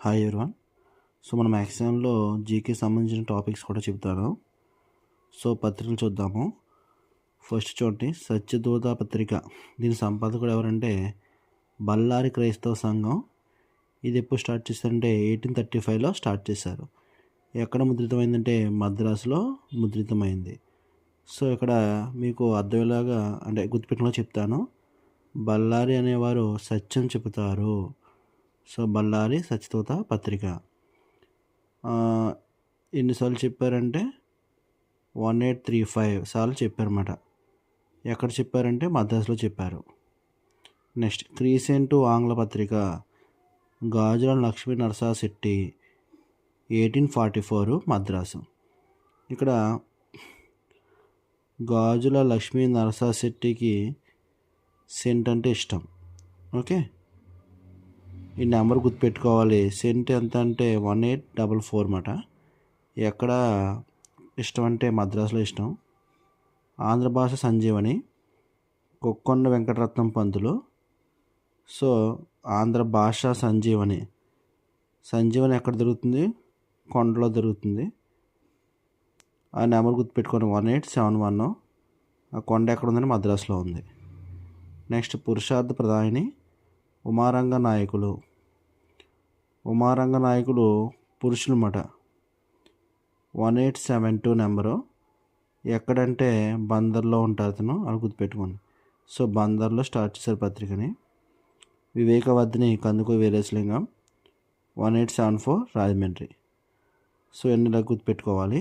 Hi everyone. So మన మ్యాక్సిమంలో GK సంబంధించిన topics కూడా చెప్తాను. సో పత్రికలు చూద్దాము. ఫస్ట్ చూడండి, సత్యదూత పత్రిక. దీని సంపాదకుడు ఎవరంటే బళ్ళారి క్రైస్తవ సంఘం. ఇది ఎప్పుడు స్టార్ట్ చేశారంటే 1835లో స్టార్ట్ చేశారు. ఎక్కడ ముద్రితమైందంటే మద్రాసులో ముద్రితమైంది. సో ఇక్కడ మీకు అర్థమయ్యేలాగా అంటే గుర్తుపెట్టుకుని చెప్తాను. బళ్ళారి అనేవారు సత్యం చెబుతారు. సో బళ్ళారి సత్యదూత పత్రిక ఎన్నిసార్లు చెప్పారంటే 1835 సార్లు చెప్పారన్నమాట. ఎక్కడ చెప్పారంటే మద్రాసులో చెప్పారు. నెక్స్ట్ క్రీసెంటు ఆంగ్ల పత్రిక, గాజుల లక్ష్మీ నరసాశెట్టి 1844 మద్రాసు. ఇక్కడ గాజుల లక్ష్మీ నరసాశెట్టికి సెంట్ అంటే ఇష్టం. ఓకే, ఈ నెంబర్ గుర్తుపెట్టుకోవాలి. సెంట్ ఎంత అంటే 1844 అన్నమాట. ఎక్కడ ఇష్టం అంటే మద్రాసులో ఇష్టం. ఆంధ్ర భాష సంజీవని కొక్కొండ వెంకటరత్నం పంతులు. సో ఆంధ్ర భాష సంజీవని ఎక్కడ దొరుకుతుంది? కొండలో దొరుకుతుంది. ఆ నెంబర్ గుర్తుపెట్టుకొని 1871. ఆ కొండ ఎక్కడ ఉందని మద్రాసులో ఉంది. నెక్స్ట్ పురుషార్థ ప్రధాని ఉమారంగ నాయకులు. ఉమారంగ నాయకులు పురుషులు అన్నమాట. 1872 నెంబరు. ఎక్కడంటే బందర్లో ఉంటారు అతను, అని గుర్తుపెట్టుకోండి. సో బందర్లో స్టార్ట్ చేశారు పత్రికని. వివేకవర్ధిని కందుకూరి వీరేశలింగం 1874 రాజమండ్రి. సో ఎన్ని గుర్తుపెట్టుకోవాలి.